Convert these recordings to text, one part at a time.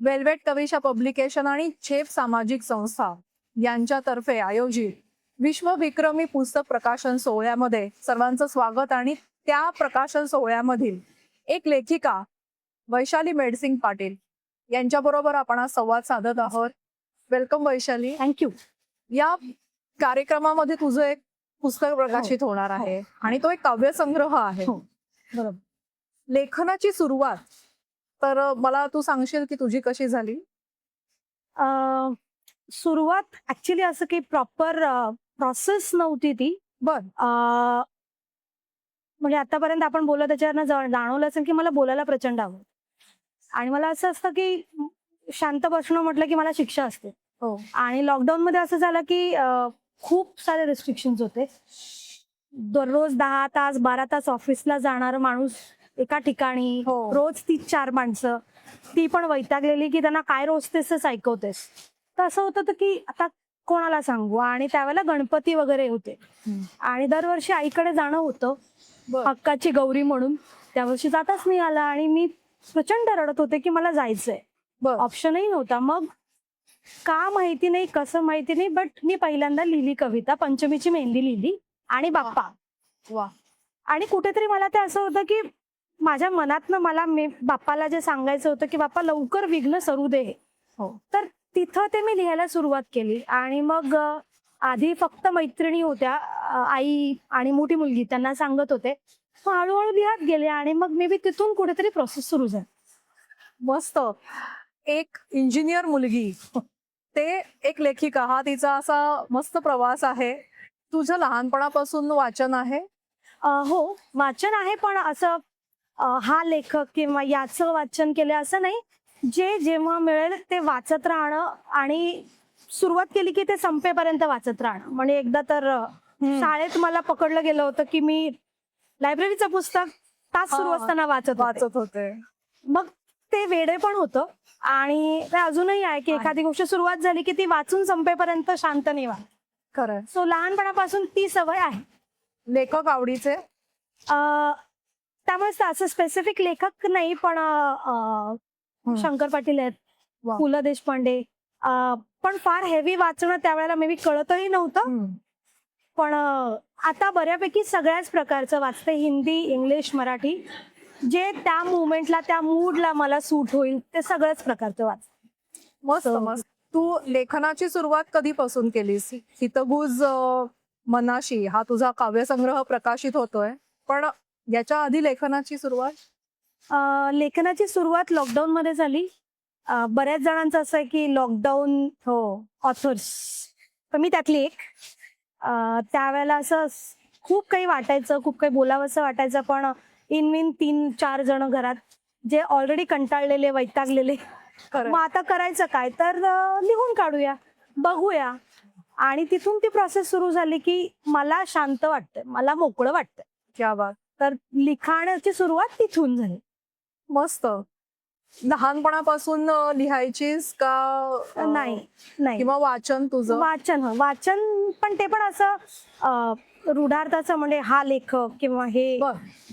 Velvet Kavisha publication आणि छेप सामाजिक संस्था यांच्यातर्फे आयोजित विश्व विक्रमी पुस्तक प्रकाशन सोहळ्यामध्ये सर्वांचं स्वागत. आणि त्या प्रकाशन सोहळ्यामधील एक लेखिका वैशाली मेडसिंग पाटील यांच्याबरोबर आपण आज संवाद साधत आहोत. वेलकम वैशाली. थँक्यू. या कार्यक्रमामध्ये तुझं एक पुस्तक प्रकाशित होणार आहे आणि तो एक काव्यसंग्रह आहे. बरोबर. लेखनाची सुरुवात तर मला तू सांगशील की तुझी कशी झाली? सुरुवात ऍक्च्युली असं काही प्रॉपर प्रोसेस नव्हती ती. बर. म्हणजे आतापर्यंत आपण बोललो त्याच्यावरनं जाणवलं असेल की मला बोलायला प्रचंड आवडतं आणि मला असं असतं की शांत बसणं म्हटलं की मला शिक्षा असते. हो. आणि लॉकडाऊन मध्ये असं झालं की खूप सारे रेस्ट्रिक्शन्स होते. दररोज 10 तास 12 तास ऑफिसला जाणारा माणूस एका ठिकाणी, हो. रोज 3-4 माणसं, ती पण वैतागलेली की त्यांना काय रोज तेच ऐकवतेस. तर असं होतं की आता कोणाला सांगू. आणि त्यावेळेला गणपती वगैरे होते आणि दरवर्षी आईकडे जाणं होतं हक्काची गौरी म्हणून. त्या वर्षी जाताच नाही आला आणि मी प्रचंड रडत होते की मला जायचंय. ऑप्शनही नव्हता. मग का माहिती नाही, कसं माहिती नाही, बट मी पहिल्यांदा लिहिली कविता, पंचमीची मेहंदी लिहिली आणि बाप्पा. वा. आणि कुठेतरी मला ते असं होतं की माझ्या मनातनं मला बाप्पाला जे सांगायचं होतं की बाप्पा लवकर विघ्न सरू दे. तर तिथं ते मी लिहायला सुरुवात केली. आणि मग आधी फक्त मैत्रिणी होत्या, आई आणि मोठी मुलगी, त्यांना सांगत होते. मग हळूहळू लिहत गेले आणि मग मे बी तिथून कुठेतरी प्रोसेस सुरू झाली. मस्त. एक इंजिनियर मुलगी ते एक लेखिका, हा तिचा असा मस्त प्रवास आहे. तुझं लहानपणापासून वाचन आहे? हो, वाचन आहे, पण असं हा लेखक किंवा याचं वाचन केलं असं नाही. जे जेव्हा मिळेल ते वाचत राहणं आणि सुरुवात केली की ते संपेपर्यंत वाचत राहणं. म्हणजे एकदा तर शाळेत मला पकडलं गेलं होतं की मी लायब्ररीचं पुस्तक तास सुरू असताना वाचत होते. मग ते वेडे पण होतं. आणि ते अजूनही आहे की एखादी गोष्ट सुरुवात झाली की ती वाचून संपेपर्यंत शांत नाही व्हा. खरं. सो लहानपणापासून ती सवय आहे. लेखक आवडीचे? त्यामुळे असं स्पेसिफिक लेखक नाही, पण शंकर पाटील आहेत, पु ल देशपांडे. पण फार हेवी वाचणं त्यावेळेला मे बी कळतही नव्हतं. पण आता बऱ्यापैकी सगळ्याच प्रकारचं वाचते, हिंदी, इंग्लिश, मराठी. जे त्या मुवमेंटला, त्या मूडला मला सूट होईल ते सगळ्याच प्रकारचं वाचते. मस्त मस्त. तू लेखनाची सुरुवात कधीपासून केलीस? हितगुज मनाशी हा तुझा काव्यसंग्रह प्रकाशित होतोय, पण याच्या आधी लेखनाची सुरुवात? लेखनाची सुरुवात लॉकडाऊन मध्ये झाली. बऱ्याच जणांचं असं आहे की लॉकडाऊन ऑथर्स, तर मी त्यातली एक. त्यावेळेला असं खूप काही वाटायचं, खूप काही बोलावंसं वाटायचं, पण इनमिन 3-4 जण घरात जे ऑलरेडी कंटाळलेले, वैतागलेले, मग आता करायचं काय, तर लिहून काढूया, बघूया. आणि तिथून ती प्रोसेस सुरू झाली की मला शांत वाटतंय, मला मोकळं वाटतंय. क्या बात. तर लिखाणाची सुरुवात तिथून झाली. मस्त. लहानपणापासून लिहायचीस का? नाही. किंवा वाचन तुझं? वाचन पण ते पण असं रूढार्थाचं, म्हणजे हा लेखक किंवा हे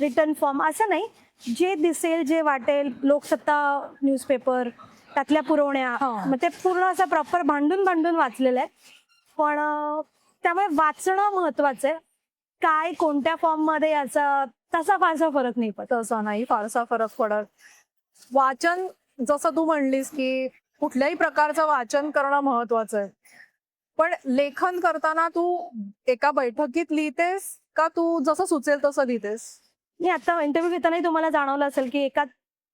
रिटर्न फॉर्म असं नाही. जे दिसेल, जे वाटेल, लोकसत्ता न्यूजपेपर, त्यातल्या पुरवण्या, मग ते पूर्ण असं प्रॉपर भांडून वाचलेलं आहे. पण त्यामुळे वाचणं महत्वाचं आहे. काय कोणत्या फॉर्म मध्ये याचा तसा फारसा फरक नाही पडत. तसा नाही फारसा फरक पडत. वाचन जसं तू म्हणलीस की कुठल्याही प्रकारचं वाचन करणं महत्वाचं आहे, पण लेखन करताना तू एका बैठकीत लिहितेस का तू जसं सुचेल तसं लिहितेस? मी आता इंटरव्ह्यू घेतानाही तुम्हाला जाणवलं असेल की एका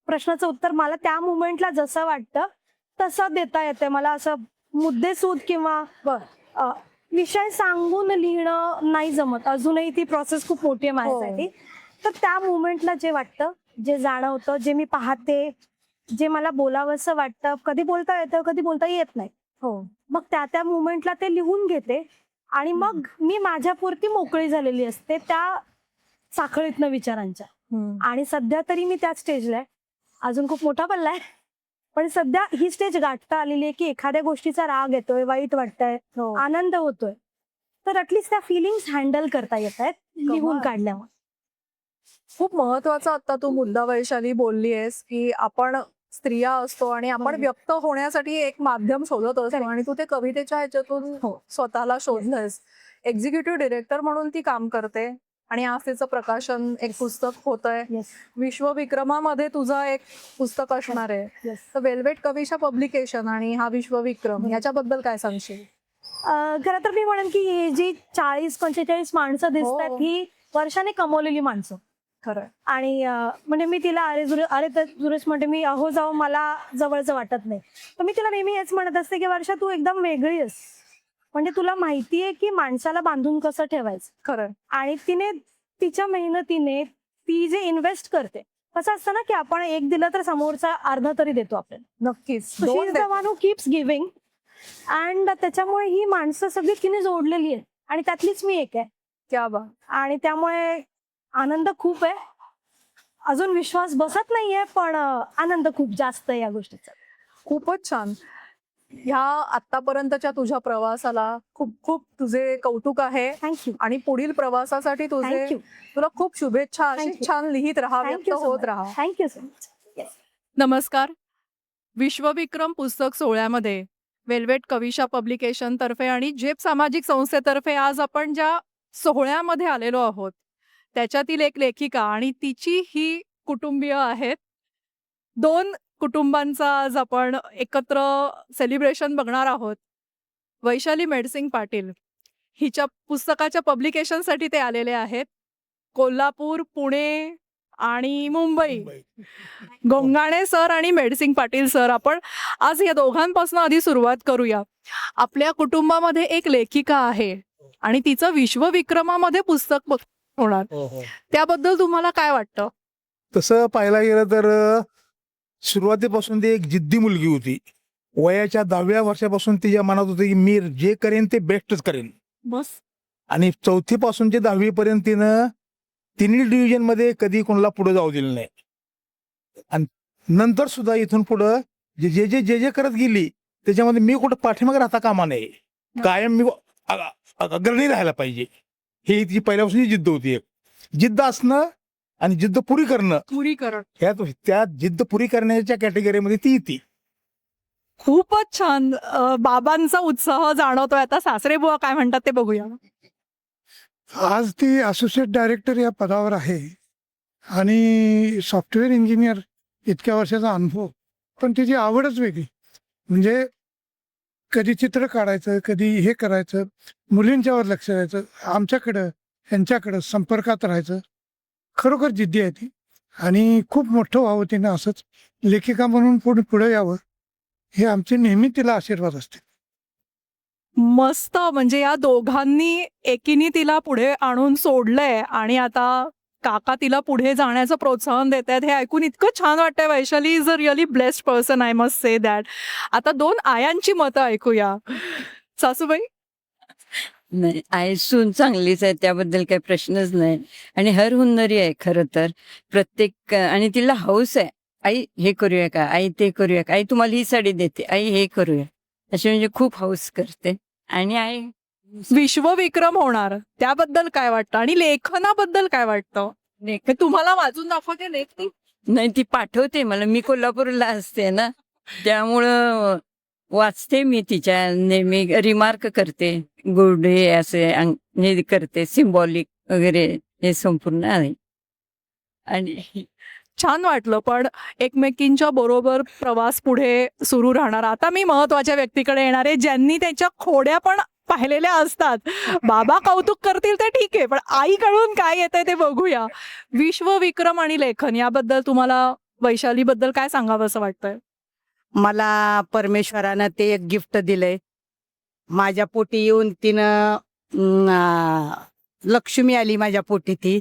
प्रश्नाचं उत्तर मला त्या मुवमेंटला जसं वाटतं तसं देता येते. मला असं मुद्देसूद किंवा विषय सांगून लिहिणं नाही जमत. अजूनही ती प्रोसेस खूप मोठी आहे माझ्यासाठी. तर त्या मुवमेंटला जे वाटतं, जे जाणवतं, जे मी पाहते, जे मला बोलावंसं वाटतं, कधी बोलता येतं, कधी बोलता येत नाही, मग त्या मुवमेंटला ते लिहून घेते. आणि मग मी माझ्यापुरती मोकळी झालेली असते त्या साखळीतनं विचारांच्या. आणि सध्या तरी मी त्याच स्टेजला आहे. अजून खूप मोठा पल्ला आहे, पण सध्या ही स्टेज गाठता आलेली आहे की एखाद्या गोष्टीचा राग येतोय, वाईट वाटतंय, आनंद होतोय, तर ऍटलीस्ट त्या फिलिंग्स हँडल करता येत आहेत लिहून काढल्यामुळे. खूप महत्वाचा आता तू मुद्दा वैशाली बोलली आहेस की आपण स्त्रिया असतो आणि आपण बरोबर. व्यक्त होण्यासाठी एक माध्यम शोधत असतो आणि तू ते कवितेच्या ह्याच्यातून स्वतःला शोधलंयस. एक्झिक्युटिव्ह डिरेक्टर म्हणून ती काम करते आणि आज तिचं प्रकाशन एक पुस्तक होतंय. येस विश्वविक्रमामध्ये तुझं एक पुस्तक असणार आहे. येस. तर वेल्वेट कविशा पब्लिकेशन आणि हा विश्वविक्रम याच्याबद्दल काय सांगशील? खरं तर मी म्हणेन की ही जी 40-45 माणसं दिसतात हो. ही वर्षाने कमवलेली माणसं. खरंय. आणि म्हणजे मी तिला अरे तर जुरेश म्हणते, मी अहो जाऊ मला जवळचं वाटत नाही. तर मी तिला नेहमी हेच म्हणत असते की वर्षा तू एकदम वेगळी आहेस. म्हणजे तुला माहितीये की माणसाला बांधून कसं ठेवायचं. खरंय. आणि तिने तिच्या मेहनतीने ती जे इन्व्हेस्ट करते, कसं असतं ना की आपण एक दिलं तर समोरचा अर्धा तरी देतो आपल्याला. नक्कीच. शी दोन is the one who keeps giving. And त्याच्यामुळे ही माणसं सगळी तिने जोडलेली आहेत आणि त्यातलीच मी एक आहे. क्या बात. आणि त्यामुळे आनंद खूप आहे. अजून विश्वास बसत नाहीये पण आनंद खूप जास्त आहे या गोष्टीचा. खूपच छान. ह्या आतापर्यंतच्या तुझ्या प्रवासाला खूप खूप तुझे कौतुक आहे थँक्यू. आणि पुढील प्रवासासाठी तुझे थँक्यू. तुला खूप शुभेच्छा. अशी Thank you. छान लिहित राहा, व्यक्त थँक्यू सो होत मच. राहा. Thank you so much. नमस्कार. विश्वविक्रम पुस्तक सोहळ्यामध्ये वेल्वेट कविशा पब्लिकेशन तर्फे आणि झेप सामाजिक संस्थेतर्फे आज आपण ज्या सोहळ्यामध्ये आलेलो आहोत त्याच्यातील एक लेखिका आणि तिची ही कुटुंबीय आहेत. 2 कुटुंबांचा आज आपण एकत्र सेलिब्रेशन बघणार आहोत. वैशाली मेडसिंग पाटील हिच्या पुस्तकाच्या पब्लिकेशनसाठी ते आलेले आहेत. कोल्हापूर, पुणे आणि मुंबई. गोंगाणे सर आणि मेडसिंग पाटील सर, आपण आज या दोघांपासून आधी सुरुवात करूया. आपल्या कुटुंबामध्ये एक लेखिका आहे आणि तिचं विश्वविक्रमामध्ये पुस्तक होणार. त्याबद्दल तुम्हाला काय वाटतं? तसं पाहायला गेलं तर सुरुवातीपासून ती एक जिद्दी मुलगी होती. वयाच्या 10व्या वर्षापासून तिच्या मनात होतं की मी जे करेन ते बेस्टच करेन. बस. आणि 4थी पासून ते 10वी पर्यंत तिनं तिन्ही डिव्हिजन मध्ये कधी कोणाला पुढे जाऊ दिलं नाही. आणि नंतर सुद्धा इथून पुढं जे करत गेली त्याच्यामध्ये मी कुठं पाठीमागे राहता कामा नये. कायम मी अग्रणी राहायला पाहिजे. ही तिची पहिल्यापासून जिद्द होती. एक जिद्द असणं आणि जिद्द पुरी करणं, त्या जिद्द पुरी करण्याच्या कॅटेगरीमध्ये ती येते. खूपच छान. बाबांचा उत्साह जाणवतोय. आता सासरे बुवा काय म्हणतात ते बघूया. आज ती असोसिएट डायरेक्टर या पदावर आहे आणि सॉफ्टवेअर इंजिनियर, इतक्या वर्षाचा अनुभव. पण तिची आवडच वेगळी. म्हणजे कधी चित्र काढायचं, कधी हे करायचं, मुलींच्यावर लक्ष द्यायचं, आमच्याकडं यांच्याकडं संपर्कात राहायचं. खरोखर जिद्दी आहे ती आणि खूप मोठं व्हावं तिनं, असंच लेखिका म्हणून पुढे यावं हे आमचे नेहमी तिला आशीर्वाद असते. मस्त. म्हणजे या दोघांनी एकीने तिला पुढे आणून सोडलंय आणि आता काका तिला पुढे जाण्याचं प्रोत्साहन देत आहेत. हे ऐकून इतकं छान वाटतंय. Vaishali is a really blessed person, I must say that. आता 2 आयांची मतं ऐकूया. सासूबाई. नाही, आई सून चांगलीच आहे, त्याबद्दल काही प्रश्नच नाही. आणि हर हुन्नरी आहे खरं तर. प्रत्येक आणि तिला हौस आहे. आई हे करूया का, आई ते करूया का, आई तुम्हाला ही साडी देते, आई हे करूया, अशी म्हणजे खूप हौस करते. आणि आई विश्वविक्रम होणार त्याबद्दल काय वाटतं आणि लेखनाबद्दल काय वाटतं? हे तुम्हाला वाचून दाखवते लेख ती? नाही, ती पाठवते मला. मी कोल्हापूरला असते ना, त्यामुळं वाचते मी तिच्या. नेहमी रिमार्क करते, गुड हे असे हे करते, सिम्बॉलिक वगैरे हे संपूर्ण आहे. आणि छान वाटलं. पण एकमेकींच्या बरोबर प्रवास पुढे सुरू राहणार. आता मी महत्वाच्या व्यक्तीकडे येणार आहे, ज्यांनी त्याच्या खोड्या पण पाहिलेल्या असतात. बाबा कौतुक करतील ते ठीक आहे, पण आईकडून काय येतंय ते बघूया. विश्वविक्रम आणि लेखन याबद्दल तुम्हाला वैशालीबद्दल काय सांगावं असं वाटतंय? मला परमेश्वरानं ते एक गिफ्ट दिलंय. माझ्या पोटी येऊन तिनं लक्ष्मी आली माझ्या पोटी ती.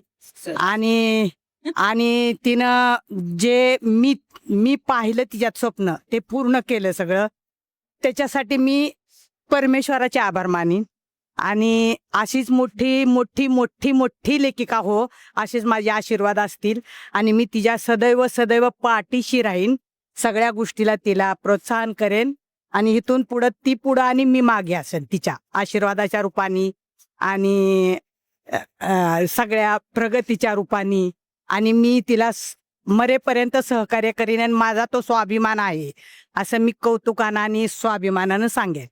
आणि तिनं जे मी पाहिलं तिच्यात स्वप्न ते पूर्ण केलं सगळं. त्याच्यासाठी मी परमेश्वराचे आभार मानीन. आणि अशीच मोठी मोठी मोठी मोठी लेखिका हो, असेच माझे आशीर्वाद असतील. आणि मी तिच्या सदैव सदैव पाठीशी राहीन. सगळ्या गोष्टीला तिला प्रोत्साहन करेन. आणि इथून पुढं ती पुढं आणि मी मागे असेल तिच्या आशीर्वादाच्या रूपाने आणि सगळ्या प्रगतीच्या रूपाने. आणि मी तिला मरेपर्यंत सहकार्य करीन आणि माझा तो स्वाभिमान आहे असं मी कौतुकानं आणि स्वाभिमानानं सांगेन.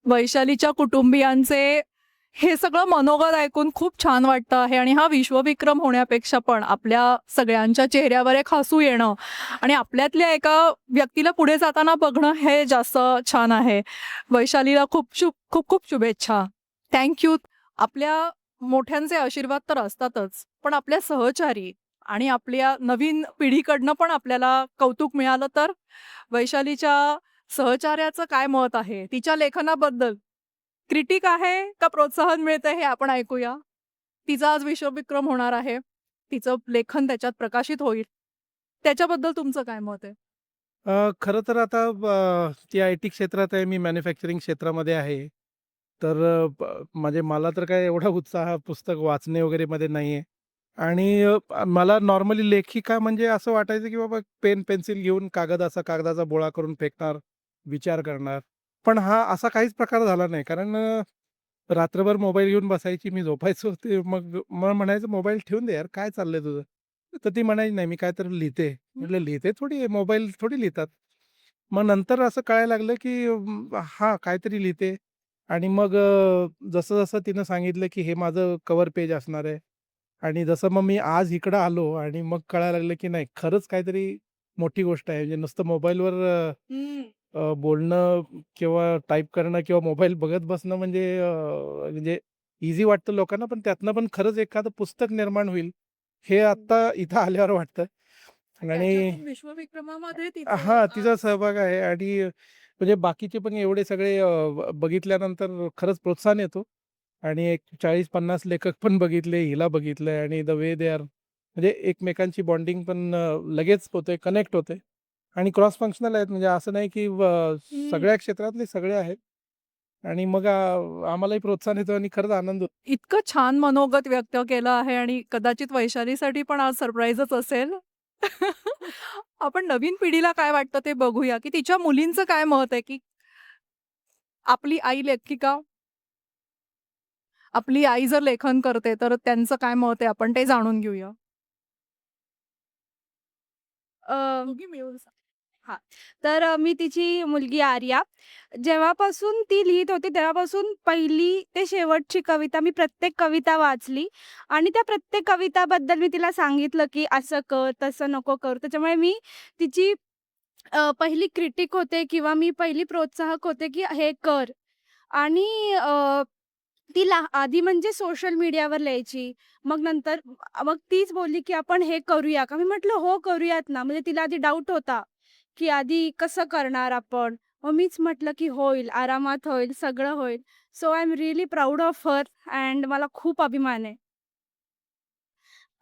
वैशालीच्या कुटुंबियांचे हे सगळं मनोगत ऐकून खूप छान वाटतं आहे आणि हा विश्वविक्रम होण्यापेक्षा पण आपल्या सगळ्यांच्या चेहऱ्यावर एक हसू येणं आणि आपल्यातल्या एका व्यक्तीला पुढे जाताना बघणं हे जास्त छान आहे. वैशालीला खूप खूप शुभेच्छा. थँक्यू. आपल्या मोठ्यांचे आशीर्वाद तर असतातच, पण आपल्या सहचारी आणि आपल्या नवीन पिढीकडनं पण आपल्याला कौतुक मिळालं तर वैशालीच्या सहचार्याचं काय मत आहे, तिच्या लेखनाबद्दल क्रिटिक आहे का प्रोत्साहन मिळतं हे आपण ऐकूया. तिचा आज विश्वविक्रम होणार आहे, तिचं लेखन त्याच्यात प्रकाशित होईल, त्याच्याबद्दल तुमचं काय मत आहे? खरं तर आता ती आय टी क्षेत्रात आहे, मी मॅन्युफॅक्चरिंग क्षेत्रामध्ये आहे. तर म्हणजे मला तर काय एवढा उत्साह पुस्तक वाचणे वगैरे मध्ये नाही आहे. आणि मला नॉर्मली लेखिका म्हणजे असं वाटायचं की बाबा पेन पेन्सिल घेऊन कागदाचा बोळा करून फेकणार, विचार करणार. पण हा असा काहीच प्रकार झाला नाही. कारण रात्रभर मोबाईल घेऊन बसायची, मी झोपायचो. ते मग म्हणायचं, "मोबाईल ठेवून दे यार, काय चाललंय तुझं?" तर ती म्हणायची, "नाही, मी काहीतरी लिहिते." म्हटलं, "लिहिते थोडी आहे, मोबाईल थोडी लिहितात." मग नंतर असं कळायला लागलं की हां, काहीतरी लिहिते. आणि मग जसं-जसं तिनं सांगितलं की हे माझं कव्हर पेज असणार आहे. आणि जसं मग मी आज इकडं आलो आणि मग कळायला लागलं की नाही, खरंच काहीतरी मोठी गोष्ट आहे. म्हणजे नुसतं मोबाईलवर बोलणं किंवा टाइप करणं किंवा मोबाईल बघत बसणं म्हणजे म्हणजे ईझी वाटतं लोकांना, पण त्यातनं पण खरंच एखादं पुस्तक निर्माण होईल, हे आत्ता इथं आल्यावर वाटतं. आणि त्याच्यातून विश्वविक्रमामध्ये तिचं हां, तिचा आज सहभाग आहे. आणि म्हणजे बाकीचे पण एवढे सगळे बघितल्यानंतर खरंच प्रोत्साहन येतो. आणि एक 40-50 लेखक पण बघितले, हिला बघितलंय आणि द वे दे आर म्हणजे एकमेकांची बॉन्डिंग पण लगेच होते, कनेक्ट होते. आणि क्रॉस फंक्शनल आहेत, म्हणजे असं नाही की सगळ्या क्षेत्रातले सगळे आहेत. आणि मग आम्हालाही प्रोत्साहन येतं आणि खरंच आनंद होतो. इतकं छान मनोगत व्यक्त केलं आहे आणि कदाचित वैशालीसाठी पण आज सरप्राईजच असेल. आपण नवीन पिढीला काय वाटतं ते बघूया, की तिच्या मुलींचं काय मत आहे, की आपली आई लेखिका, आपली आई जर लेखन करते, तर त्यांचं काय मत आहे आपण ते जाणून घेऊया. दोघी मिळून सांगा. हां. तर मी तिची मुलगी आर्या, जेव्हापासून ती लिहित होती तेव्हापासून पहिली ते शेवटची कविता मी प्रत्येक कविता वाचली आणि त्या प्रत्येक कविताबद्दल मी तिला सांगितलं, की असं कर, तसं नको करू. त्याच्यामुळे मी तिची पहिली क्रिटिक होते किंवा मी पहिली प्रोत्साहक होते, की हे कर. आणि ती आधी म्हणजे सोशल मीडियावर लिहायची. मग नंतर मग तीच बोलली, की "आपण हे करूया का?" मी म्हटलं, "हो, करूयात ना." म्हणजे तिला आधी डाऊट होता, की आधी कसं करणार आपण? मग मीच म्हटलं, की "होईल, आरामात होईल, सगळं होईल." So I am really proud of her and मला खूप अभिमान आहे.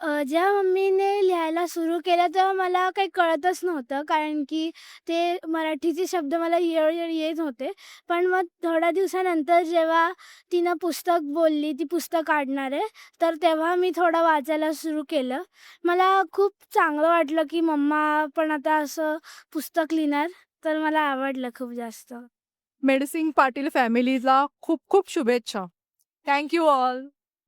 जेव्हा मम्मीने लिहायला सुरू केलं तेव्हा मला काही कळतच नव्हतं कारण की ते मराठीचे शब्द मला येळ-येळ येत होते. पण मग थोड्या दिवसानंतर जेव्हा तिनं पुस्तक बोलली, ती पुस्तक काढणार आहे, तर तेव्हा मी थोडं वाचायला सुरू केलं. मला खूप चांगलं वाटलं की मम्मा पण आता असं पुस्तक लिहिणार, तर मला आवडलं खूप जास्त. मेडसिंग पाटील फॅमिलीला खूप खूप शुभेच्छा. Thank you all.